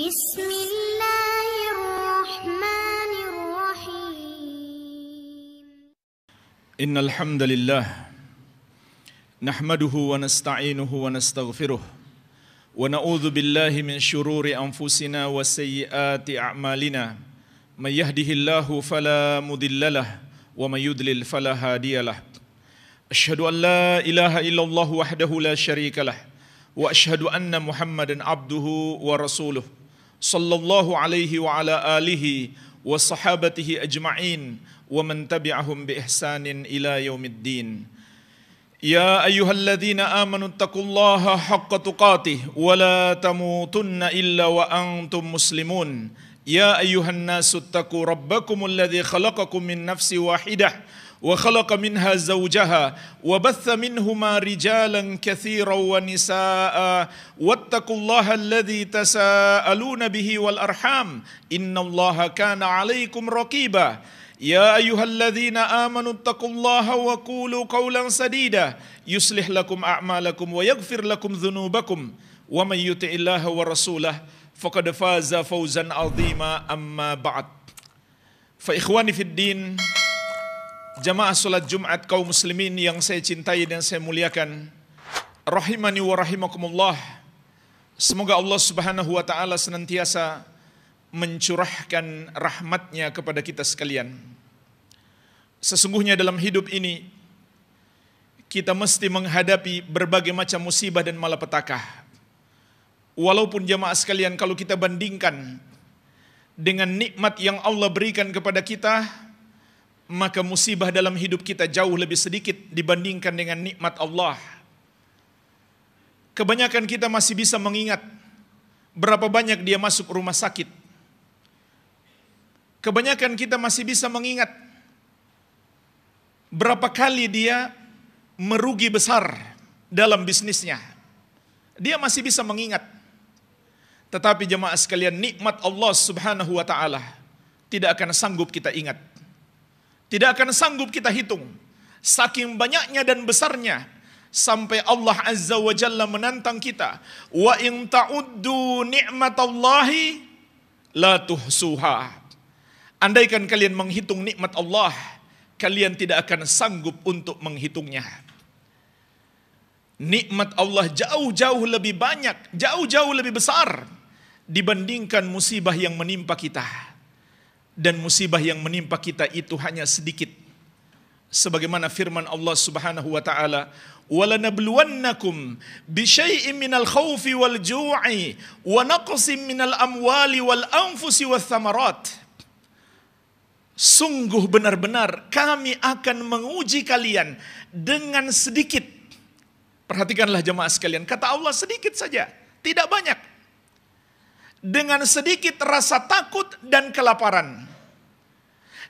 بسم الله الرحمن الرحيم إن الحمد لله نحمده ونستعينه ونستغفره ونعوذ بالله من شرور أنفسنا وسيئات أعمالنا من يهده الله فلا مضل له ومن يضلل فلا هادي له أشهد أن لا إله إلا الله وحده لا شريك له وأشهد أن محمدا عبده ورسوله صلى الله عليه وعلى آله وصحابته أجمعين ومن تبعهم بإحسان إلى يوم الدين يا أيها الذين آمنوا اتقوا الله حق تقاته ولا تموتن إلا وأنتم مسلمون يا أيها الناس اتقوا ربكم الذي خلقكم من نفس واحدة وخلق منها زوجها وبث منهما رجالا كثيرا ونساء واتقوا الله الذي تساءلون به والأرحام إن الله كان عليكم رقيبا يا أيها الذين آمنوا اتقوا الله وقولوا قولا سديدا يصلح لكم أعمالكم ويغفر لكم ذنوبكم ومن يطع الله ورسوله فقد فاز فوزا عظيما أما بعد فإخواني في الدين Jamaah salat Jumat kaum muslimin yang saya cintai dan saya muliakan, rahimani wa rahimakumullah. Semoga Allah Subhanahu wa taala senantiasa mencurahkan rahmatnya kepada kita sekalian. Sesungguhnya dalam hidup ini kita mesti menghadapi berbagai macam musibah dan malapetaka. Walaupun jamaah sekalian, kalau kita bandingkan dengan nikmat yang Allah berikan kepada kita, maka musibah dalam hidup kita jauh lebih sedikit dibandingkan dengan nikmat Allah. Kebanyakan kita masih bisa mengingat berapa banyak dia masuk rumah sakit. Kebanyakan kita masih bisa mengingat berapa kali dia merugi besar dalam bisnisnya. Dia masih bisa mengingat. Tetapi jemaah sekalian, nikmat Allah Subhanahu wa taala tidak akan sanggup kita ingat. Tidak akan sanggup kita hitung. Saking banyaknya dan besarnya. Sampai Allah Azza wa Jalla menantang kita. Wa in ta'uddu ni'matallahi la tuhsuha. Andaikan kalian menghitung nikmat Allah, kalian tidak akan sanggup untuk menghitungnya. Nikmat Allah jauh-jauh lebih banyak, jauh-jauh lebih besar dibandingkan musibah yang menimpa kita. Dan musibah yang menimpa kita itu hanya sedikit. Sebagaimana firman Allah Subhanahu wa taala, "Walanabluwannakum bisyai'in minal khaufi wal ju'i wa naqsin minal amwali wal anfusi wath thamarat." Sungguh benar-benar kami akan menguji kalian dengan sedikit. Perhatikanlah jemaah sekalian, kata Allah sedikit saja, tidak banyak. Dengan sedikit rasa takut dan kelaparan.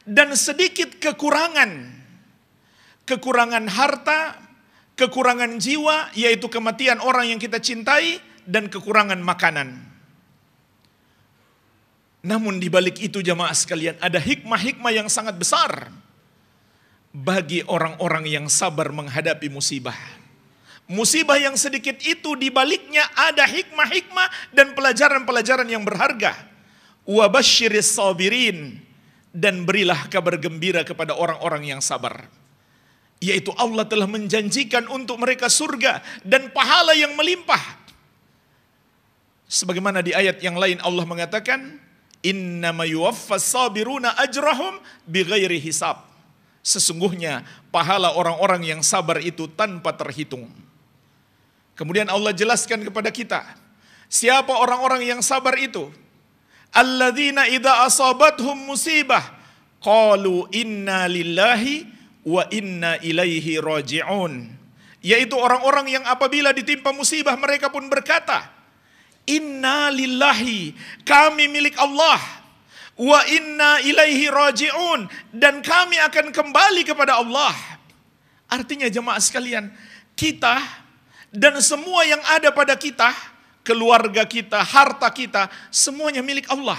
Dan sedikit kekurangan. Kekurangan harta, kekurangan jiwa, yaitu kematian orang yang kita cintai, dan kekurangan makanan. Namun di balik itu jamaah sekalian, ada hikmah-hikmah yang sangat besar bagi orang-orang yang sabar menghadapi musibah. Musibah yang sedikit itu di baliknya ada hikmah-hikmah dan pelajaran-pelajaran yang berharga. Wa basyiris sabirin, dan berilah kabar gembira kepada orang-orang yang sabar. Yaitu Allah telah menjanjikan untuk mereka surga dan pahala yang melimpah. Sebagaimana di ayat yang lain Allah mengatakan, innama yuwaffas sabiruna ajrahum bighairi hisab. Sesungguhnya pahala orang-orang yang sabar itu tanpa terhitung. Kemudian Allah jelaskan kepada kita, siapa orang-orang yang sabar itu? Alladzina idza asabathum musibah qalu inna lillahi wa inna ilaihi raji'un. Yaitu orang-orang yang apabila ditimpa musibah mereka pun berkata, inna lillahi, kami milik Allah, wa inna ilaihi raji'un, dan kami akan kembali kepada Allah. Artinya jemaah sekalian, kita dan semua yang ada pada kita, keluarga kita, harta kita, semuanya milik Allah.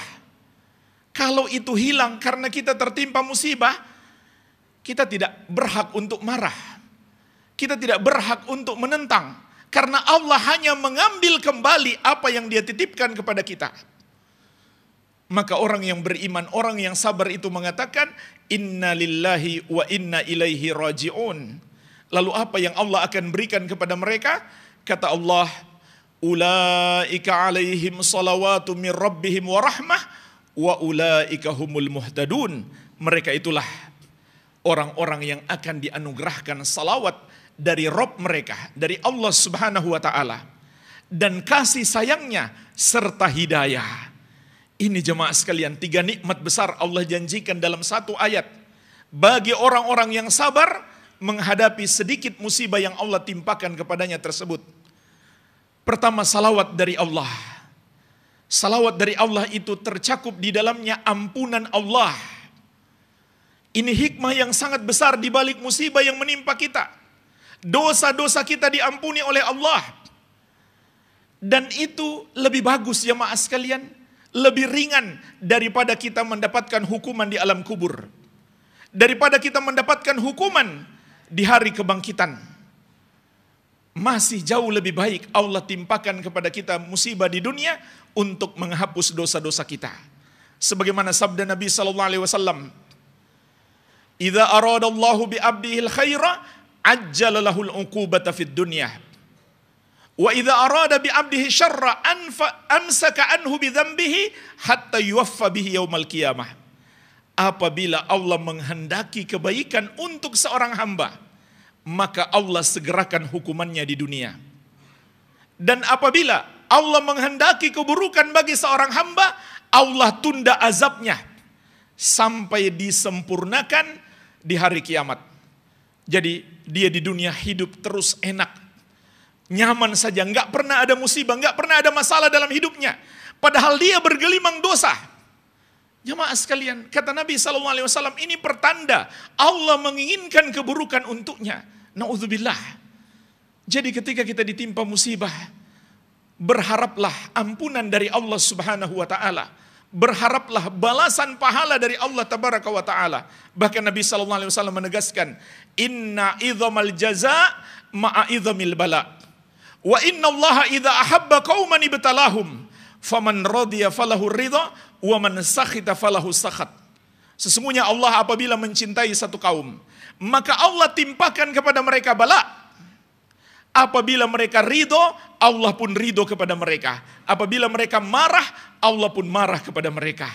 Kalau itu hilang karena kita tertimpa musibah, kita tidak berhak untuk marah. Kita tidak berhak untuk menentang. Karena Allah hanya mengambil kembali apa yang Dia titipkan kepada kita. Maka orang yang beriman, orang yang sabar itu mengatakan, inna lillahi wa inna ilaihi raji'un. Lalu apa yang Allah akan berikan kepada mereka? Kata Allah, ulaika alaihim salawatu min rabbihim wa rahmah wa ulaika humul muhtadun. Mereka itulah orang-orang yang akan dianugerahkan salawat dari Rabb mereka, dari Allah Subhanahu wa taala, dan kasih sayangnya serta hidayah. Ini jemaah sekalian, 3 nikmat besar Allah janjikan dalam satu ayat bagi orang-orang yang sabar menghadapi sedikit musibah yang Allah timpakan kepadanya tersebut. Pertama, salawat dari Allah. Salawat dari Allah itu tercakup di dalamnya ampunan Allah. Ini hikmah yang sangat besar di balik musibah yang menimpa kita. Dosa-dosa kita diampuni oleh Allah. Dan itu lebih bagus jemaah sekalian, lebih ringan daripada kita mendapatkan hukuman di alam kubur. Daripada kita mendapatkan hukuman di hari kebangkitan. Masih jauh lebih baik Allah timpakan kepada kita musibah di dunia untuk menghapus dosa-dosa kita. Sebagaimana sabda Nabi SAW, "Idza aradallahu bi 'abdihi al-khaira, ajjala lahul 'uqubata fid dunya. Wa idza arada bi 'abdihi syarra amsaka anhu bi dzambihi hatta yuwaffa bihi yaumal qiyamah." Apabila Allah menghendaki kebaikan untuk seorang hamba, maka Allah segerakan hukumannya di dunia. Dan apabila Allah menghendaki keburukan bagi seorang hamba, Allah tunda azabnya sampai disempurnakan di hari kiamat. Jadi dia di dunia hidup terus enak, nyaman saja, nggak pernah ada musibah, nggak pernah ada masalah dalam hidupnya. Padahal dia bergelimang dosa. Jemaah sekalian, kata Nabi SAW, ini pertanda Allah menginginkan keburukan untuknya. Na'udzubillah. Jadi ketika kita ditimpa musibah, berharaplah ampunan dari Allah Subhanahu wa ta'ala. Berharaplah balasan pahala dari Allah Tabaraka wa ta'ala. Bahkan Nabi SAW menegaskan, inna idhamal jaza ma'a idhamil bala. Wa inna allaha idha ahabba qawman ibtalahum. Faman radiya falahu ridha, wa man sakhita falahu sakhat. Sesungguhnya Allah apabila mencintai satu kaum, maka Allah timpakan kepada mereka bala. Apabila mereka ridho, Allah pun ridho kepada mereka. Apabila mereka marah, Allah pun marah kepada mereka.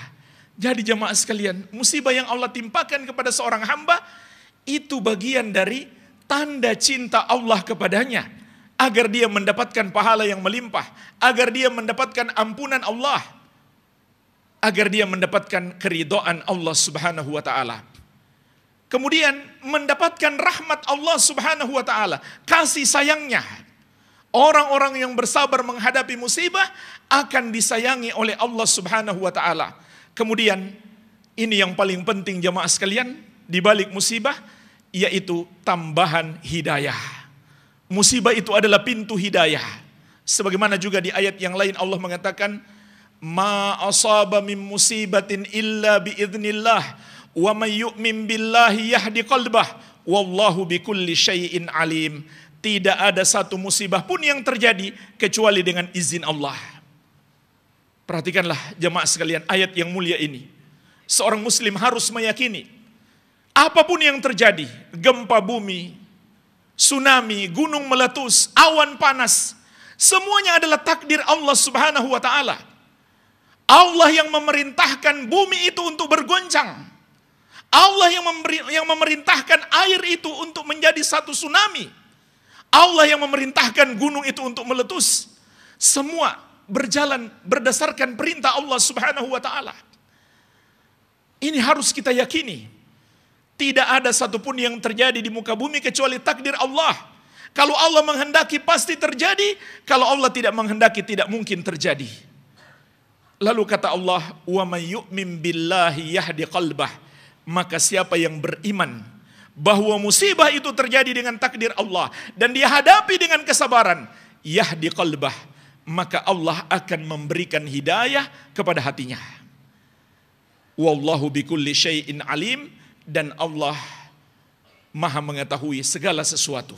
Jadi jemaah sekalian, musibah yang Allah timpakan kepada seorang hamba, itu bagian dari tanda cinta Allah kepadanya. Agar dia mendapatkan pahala yang melimpah. Agar dia mendapatkan ampunan Allah. Agar dia mendapatkan keridhaan Allah Subhanahu wa ta'ala. Kemudian mendapatkan rahmat Allah Subhanahu wa ta'ala. Kasih sayangnya. Orang-orang yang bersabar menghadapi musibah akan disayangi oleh Allah Subhanahu wa ta'ala. Kemudian ini yang paling penting jemaah sekalian di balik musibah, yaitu tambahan hidayah. Musibah itu adalah pintu hidayah. Sebagaimana juga di ayat yang lain Allah mengatakan, ma asaba min musibatin illa biiznillah wa may yu'min billahi yahdi qalbah wallahu bikulli syai'in alim. Tidak ada satu musibah pun yang terjadi kecuali dengan izin Allah. Perhatikanlah jemaah sekalian ayat yang mulia ini. Seorang muslim harus meyakini apapun yang terjadi, gempa bumi, tsunami, gunung meletus, awan panas, semuanya adalah takdir Allah Subhanahu wa ta'ala. Allah yang memerintahkan bumi itu untuk bergoncang. Allah yang memerintahkan air itu untuk menjadi satu tsunami. Allah yang memerintahkan gunung itu untuk meletus. Semua berjalan berdasarkan perintah Allah Subhanahu wa ta'ala. Ini harus kita yakini. Tidak ada satupun yang terjadi di muka bumi kecuali takdir Allah. Kalau Allah menghendaki pasti terjadi. Kalau Allah tidak menghendaki tidak mungkin terjadi. Lalu kata Allah, wa may yu'min billahi yahdi qalbah. Maka siapa yang beriman bahwa musibah itu terjadi dengan takdir Allah dan dia hadapi dengan kesabaran, yahdi qalbah, maka Allah akan memberikan hidayah kepada hatinya. Wallahu bikulli syai'in alim. Dan Allah maha mengetahui segala sesuatu.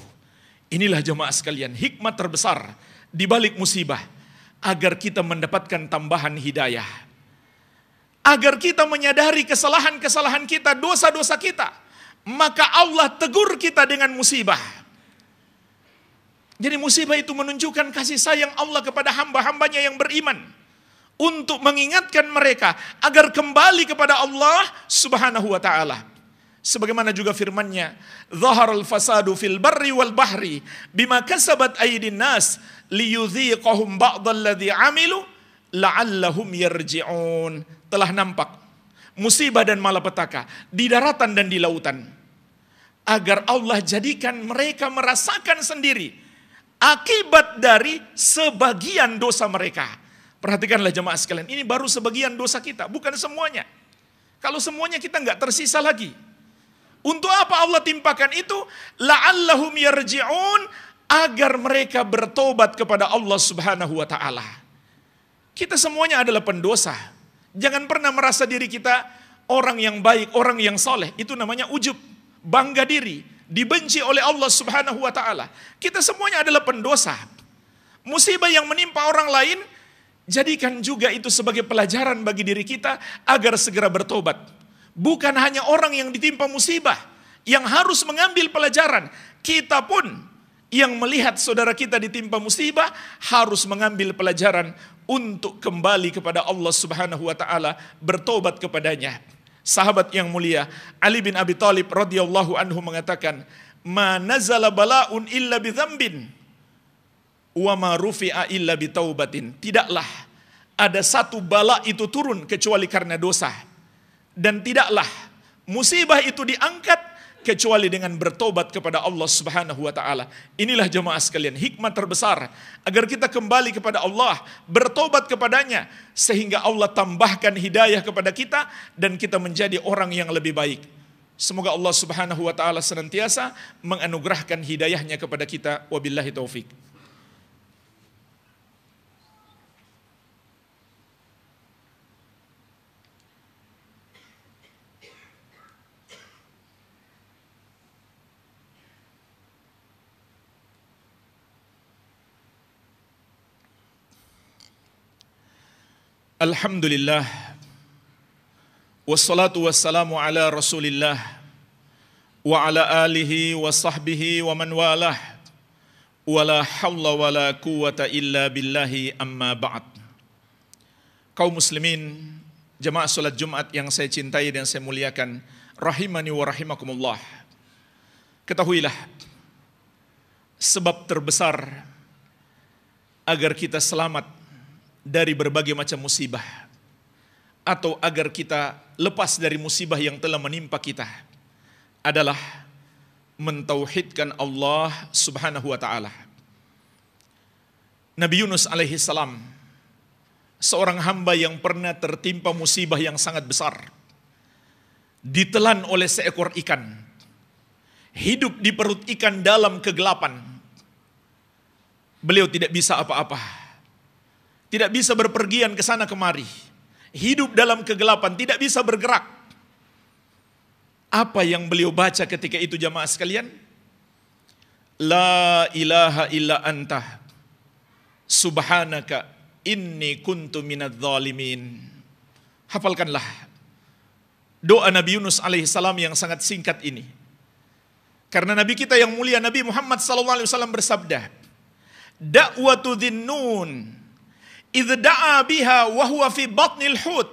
Inilah jemaah sekalian hikmat terbesar di balik musibah, agar kita mendapatkan tambahan hidayah. agar kita menyadari kesalahan-kesalahan kita, dosa-dosa kita. Maka Allah tegur kita dengan musibah. Jadi musibah itu menunjukkan kasih sayang Allah kepada hamba-hambanya yang beriman. Untuk mengingatkan mereka agar kembali kepada Allah subhanahu wa ta'ala. Sebagaimana juga firman-Nya, "Zaharal fasadu fil barri wal bahri bima kasabat aydin nas liyudhiqahum ba'dalladzi 'amilu la'allahum yarji'un." Telah nampak musibah dan malapetaka di daratan dan di lautan, agar Allah jadikan mereka merasakan sendiri akibat dari sebagian dosa mereka. Perhatikanlah jemaah sekalian, ini baru sebagian dosa kita, bukan semuanya. Kalau semuanya kita nggak tersisa lagi. Untuk apa Allah timpakan itu? La'allahum yarji'un, agar mereka bertobat kepada Allah subhanahu wa ta'ala. Kita semuanya adalah pendosa. Jangan pernah merasa diri kita orang yang baik, orang yang soleh. Itu namanya ujub, bangga diri, dibenci oleh Allah subhanahu wa ta'ala. Kita semuanya adalah pendosa. Musibah yang menimpa orang lain, jadikan juga itu sebagai pelajaran bagi diri kita agar segera bertobat. Bukan hanya orang yang ditimpa musibah yang harus mengambil pelajaran. Kita pun yang melihat saudara kita ditimpa musibah harus mengambil pelajaran untuk kembali kepada Allah subhanahu wa ta'ala, bertobat kepadanya. Sahabat yang mulia Ali bin Abi Thalib radhiyallahu anhu mengatakan, "Ma nazala bala'un illa bi dzambin wa ma rufi'a illa bi taubatin." Tidaklah ada satu bala itu turun kecuali karena dosa, dan tidaklah musibah itu diangkat kecuali dengan bertobat kepada Allah subhanahu wa ta'ala. Inilah jemaah sekalian hikmah terbesar agar kita kembali kepada Allah, bertobat kepadanya, sehingga Allah tambahkan hidayah kepada kita dan kita menjadi orang yang lebih baik. Semoga Allah subhanahu wa ta'ala senantiasa menganugerahkan hidayahnya kepada kita. Wabillahi taufik. Alhamdulillah, wassalatu wassalamu ala rasulillah, wa ala alihi wa sahbihi wa man walah, wa la hawla wa la quwata illa billahi amma ba'd. Kaum muslimin, jemaah salat Jumat yang saya cintai dan saya muliakan, rahimani wa rahimakumullah. Ketahuilah, sebab terbesar agar kita selamat dari berbagai macam musibah, atau agar kita lepas dari musibah yang telah menimpa kita, adalah mentauhidkan Allah subhanahu wa ta'ala. Nabi Yunus alaihi salam, seorang hamba yang pernah tertimpa musibah yang sangat besar, ditelan oleh seekor ikan, hidup di perut ikan dalam kegelapan. Beliau tidak bisa apa-apa, tidak bisa berpergian ke sana kemari, hidup dalam kegelapan, tidak bisa bergerak. Apa yang beliau baca ketika itu jamaah sekalian? La ilaha illa anta subhanaka inni kuntu minadz zalimin. Hafalkanlah doa Nabi Yunus alaihissalam yang sangat singkat ini. Karena Nabi kita yang mulia Nabi Muhammad SAW bersabda, "Da'watu dhinnun idh da'a biha wa huwa fi batnil hut."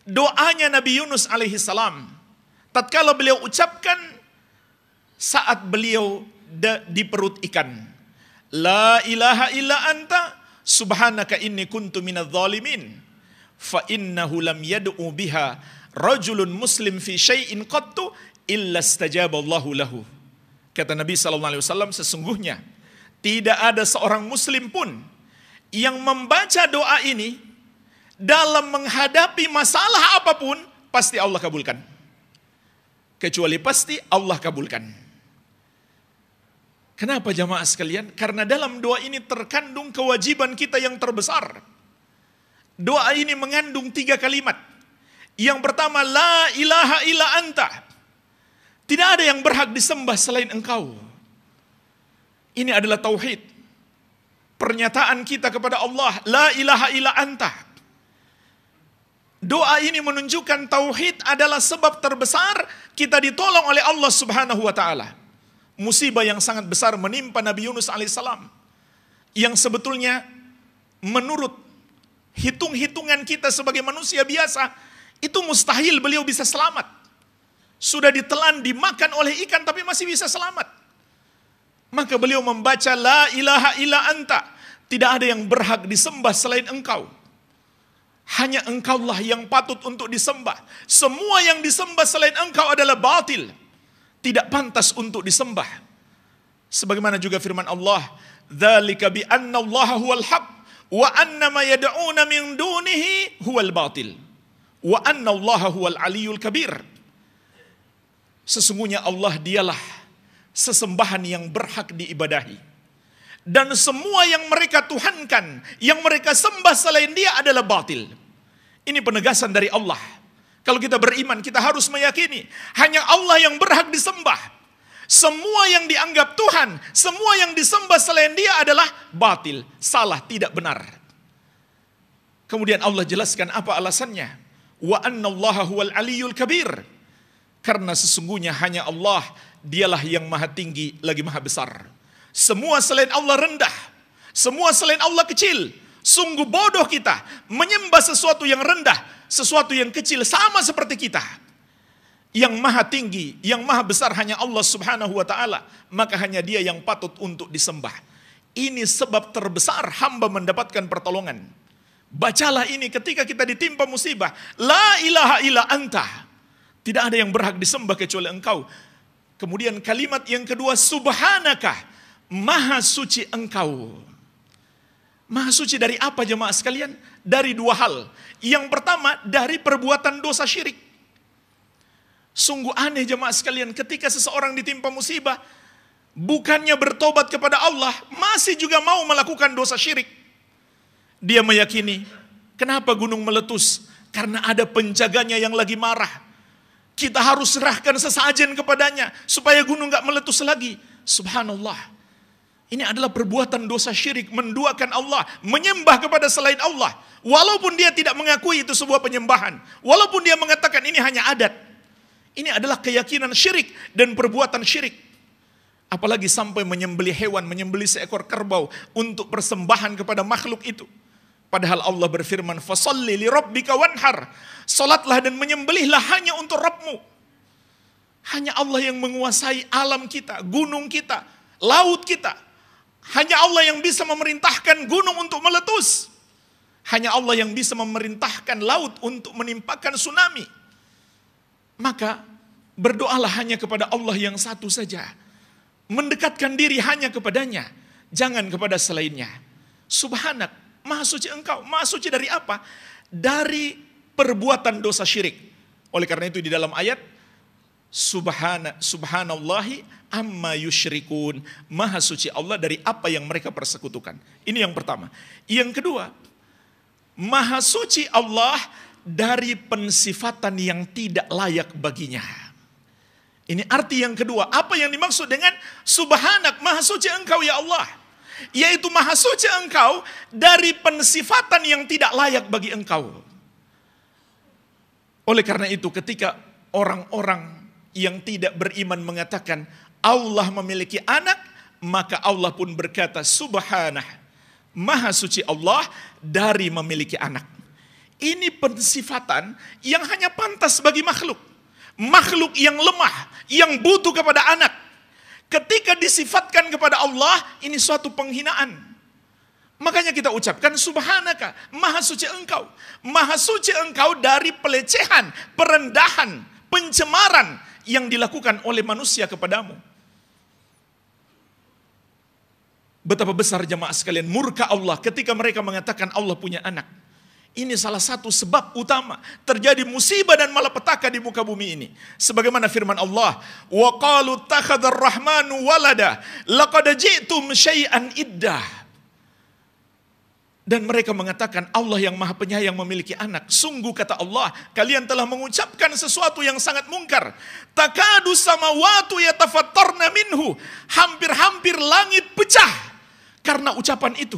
Doanya Nabi Yunus alaihi salam tatkala beliau ucapkan saat beliau di perut ikan, la ilaha illa anta subhanaka inni kuntu minadz zalimin, fa innahu lam yad'u biha rajulun muslim fi syai'in qattu illa istajaba Allahu lahu. Kata Nabi SAW, sesungguhnya tidak ada seorang muslim pun yang membaca doa ini dalam menghadapi masalah apapun, pasti Allah kabulkan. Kecuali pasti Allah kabulkan. Kenapa jamaah sekalian? Karena dalam doa ini terkandung kewajiban kita yang terbesar. Doa ini mengandung 3 kalimat. Yang pertama, la ilaha illa anta. Tidak ada yang berhak disembah selain engkau. Ini adalah tauhid. Pernyataan kita kepada Allah, la ilaha illa anta. Doa ini menunjukkan tauhid adalah sebab terbesar kita ditolong oleh Allah Subhanahu wa taala. Musibah yang sangat besar menimpa Nabi Yunus alaihissalam, yang sebetulnya menurut hitung-hitungan kita sebagai manusia biasa, itu mustahil beliau bisa selamat. Sudah ditelan, dimakan oleh ikan tapi masih bisa selamat. Maka beliau membaca la ilaha illa anta, tidak ada yang berhak disembah selain engkau. Hanya engkaulah yang patut untuk disembah. Semua yang disembah selain engkau adalah batil, tidak pantas untuk disembah. Sebagaimana juga firman Allah, dzalika bi anna Allah huwal haq wa anna ma yad'una min dunihi huwal batil wa anna Allah huwal aliyyul kabir. Sesungguhnya Allah dialah sesembahan yang berhak diibadahi, dan semua yang mereka tuhankan, yang mereka sembah selain Dia adalah batil. Ini penegasan dari Allah. Kalau kita beriman, kita harus meyakini hanya Allah yang berhak disembah. Semua yang dianggap Tuhan, semua yang disembah selain Dia adalah batil, salah, tidak benar. Kemudian Allah jelaskan apa alasannya. Wa anna Allaha huwal aliyyul kabir. Karena sesungguhnya hanya Allah, Dialah yang maha tinggi lagi maha besar. Semua selain Allah rendah, semua selain Allah kecil. Sungguh bodoh kita menyembah sesuatu yang rendah, sesuatu yang kecil sama seperti kita. Yang maha tinggi, yang maha besar hanya Allah Subhanahu wa taala, maka hanya Dia yang patut untuk disembah. Ini sebab terbesar hamba mendapatkan pertolongan. Bacalah ini ketika kita ditimpa musibah. La ilaha illa anta. Tidak ada yang berhak disembah kecuali engkau. Kemudian kalimat yang kedua, subhanaka, maha suci engkau. Maha suci dari apa jemaah sekalian? Dari dua hal. Yang pertama, dari perbuatan dosa syirik. Sungguh aneh jemaah sekalian, ketika seseorang ditimpa musibah, bukannya bertobat kepada Allah, masih juga mau melakukan dosa syirik. Dia meyakini, kenapa gunung meletus? Karena ada penjaganya yang lagi marah. Kita harus serahkan sesajen kepadanya supaya gunung gak meletus lagi. Subhanallah. Ini adalah perbuatan dosa syirik, menduakan Allah, menyembah kepada selain Allah. Walaupun dia tidak mengakui itu sebuah penyembahan. Walaupun dia mengatakan ini hanya adat. Ini adalah keyakinan syirik dan perbuatan syirik. Apalagi sampai menyembelih hewan, menyembelih seekor kerbau untuk persembahan kepada makhluk itu. Padahal Allah berfirman, fasalli li rabbika wanhar. Salatlah dan menyembelihlah hanya untuk Rabbmu. Hanya Allah yang menguasai alam kita, gunung kita, laut kita. Hanya Allah yang bisa memerintahkan gunung untuk meletus. Hanya Allah yang bisa memerintahkan laut untuk menimpakan tsunami. Maka berdoalah hanya kepada Allah yang satu saja. Mendekatkan diri hanya kepadanya, jangan kepada selainnya. Subhanak, maha suci engkau. Maha suci dari apa? Dari perbuatan dosa syirik. Oleh karena itu di dalam ayat, subhanallahi amma yusyrikun. Maha suci Allah dari apa yang mereka persekutukan. Ini yang pertama. Yang kedua, maha suci Allah dari pensifatan yang tidak layak baginya. Ini arti yang kedua. Apa yang dimaksud dengan subhanak, maha suci engkau ya Allah? Yaitu maha suci engkau dari pensifatan yang tidak layak bagi engkau. Oleh karena itu ketika orang-orang yang tidak beriman mengatakan Allah memiliki anak, maka Allah pun berkata subhanah, maha suci Allah dari memiliki anak. Ini pensifatan yang hanya pantas bagi makhluk. Makhluk yang lemah, yang butuh kepada anak. Ketika disifatkan kepada Allah, ini suatu penghinaan. Makanya kita ucapkan subhanaka, maha suci engkau. Maha suci engkau dari pelecehan, perendahan, pencemaran yang dilakukan oleh manusia kepadamu. Betapa besar jemaah sekalian murka Allah ketika mereka mengatakan Allah punya anak. Ini salah satu sebab utama terjadi musibah dan malapetaka di muka bumi ini. Sebagaimana firman Allah, wa qalu takhadar rahmanu walada laqad ji'tum syai'an iddah. Dan mereka mengatakan Allah yang maha penyayang memiliki anak. Sungguh kata Allah, kalian telah mengucapkan sesuatu yang sangat mungkar. Takadu samawatu yatafattarna minhu. Hampir-hampir langit pecah karena ucapan itu.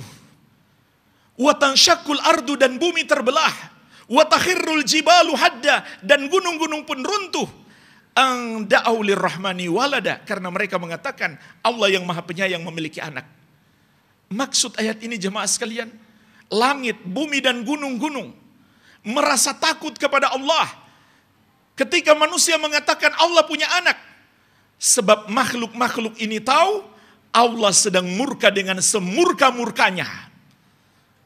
Wa tansyaqqul ardu, dan bumi terbelah. wa takhirrul jibalu hadda, dan gunung-gunung pun runtuh. Ang da'au lirrahmani walada, karena mereka mengatakan Allah yang Maha Penyayang memiliki anak. Maksud ayat ini jemaah sekalian, langit, bumi dan gunung-gunung merasa takut kepada Allah ketika manusia mengatakan Allah punya anak. Sebab makhluk-makhluk ini tahu Allah sedang murka dengan semurka-murkanya.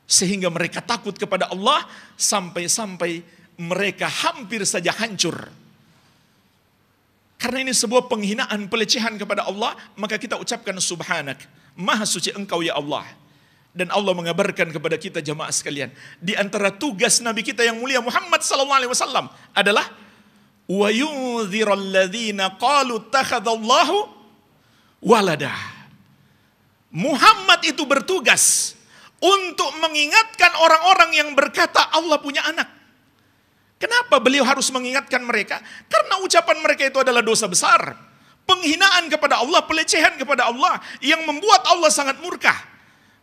Sehingga mereka takut kepada Allah sampai-sampai mereka hampir saja hancur. Karena ini sebuah penghinaan, pelecehan kepada Allah, maka kita ucapkan subhanak, maha suci engkau ya Allah. Dan Allah mengabarkan kepada kita jemaah sekalian, di antara tugas Nabi kita yang mulia Muhammad SAW adalah wa yunziral ladzina qalu takhadallahu walada. Muhammad itu bertugas untuk mengingatkan orang-orang yang berkata Allah punya anak. Kenapa beliau harus mengingatkan mereka? Karena ucapan mereka itu adalah dosa besar. Penghinaan kepada Allah, pelecehan kepada Allah yang membuat Allah sangat murka.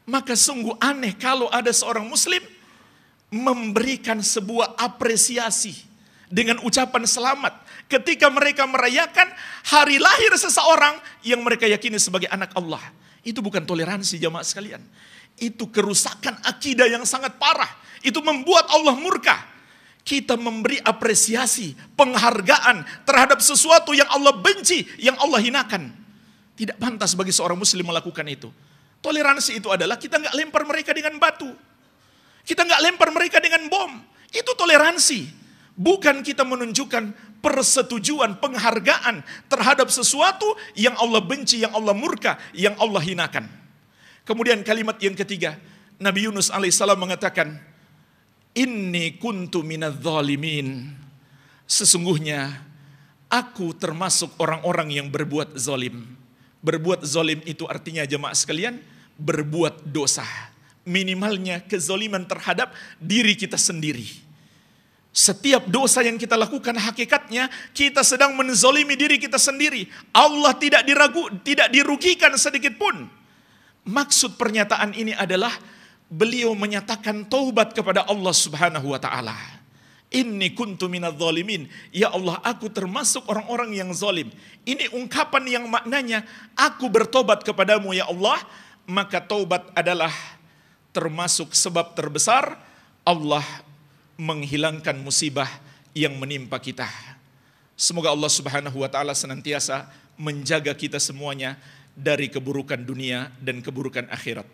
Maka sungguh aneh kalau ada seorang muslim memberikan sebuah apresiasi dengan ucapan selamat ketika mereka merayakan hari lahir seseorang yang mereka yakini sebagai anak Allah. Itu bukan toleransi jamaah sekalian. Itu kerusakan akidah yang sangat parah. Itu membuat Allah murka. Kita memberi apresiasi, penghargaan terhadap sesuatu yang Allah benci, yang Allah hinakan. Tidak pantas bagi seorang muslim melakukan itu. Toleransi itu adalah kita nggak lempar mereka dengan batu. Kita nggak lempar mereka dengan bom. Itu toleransi. Bukan kita menunjukkan persetujuan, penghargaan terhadap sesuatu yang Allah benci, yang Allah murka, yang Allah hinakan. Kemudian kalimat yang ketiga, Nabi Yunus alaihissalam mengatakan, Inni kuntu minadh-dhalimin. Sesungguhnya aku termasuk orang-orang yang berbuat zalim. Berbuat zalim itu artinya jemaah sekalian, berbuat dosa. Minimalnya kezaliman terhadap diri kita sendiri. Setiap dosa yang kita lakukan hakikatnya kita sedang menzalimi diri kita sendiri. Allah tidak dirugikan sedikit pun. Maksud pernyataan ini adalah beliau menyatakan taubat kepada Allah Subhanahu wa taala. Inni kuntu minadh-dhalimin. Ya Allah, aku termasuk orang-orang yang zalim. Ini ungkapan yang maknanya aku bertobat kepadamu ya Allah. Maka taubat adalah termasuk sebab terbesar Allah menghilangkan musibah yang menimpa kita. Semoga Allah Subhanahu wa taala senantiasa menjaga kita semuanya dari keburukan dunia dan keburukan akhirat.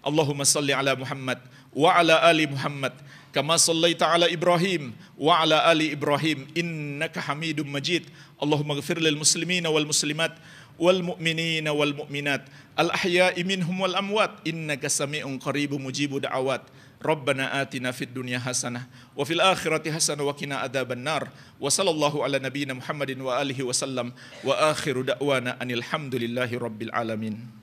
Allahumma salli ala Muhammad wa ala ali Muhammad kama sallaita ala Ibrahim wa ala ali Ibrahim innaka Hamidum Majid. Allahumma ighfir lil muslimina wal muslimat wal mu'minina wal mu'minat al ahya'i minhum wal amwat innaka sami'un qaribun mujibud da'awat. Rabbana atina fid dunya hasanah wa fil akhirati hasanah wa qina adzaban nar. Wa sallallahu ala nabiyyina Muhammadin wa alihi wa sallam wa akhiru da'wana anil hamdulillahi rabbil alamin.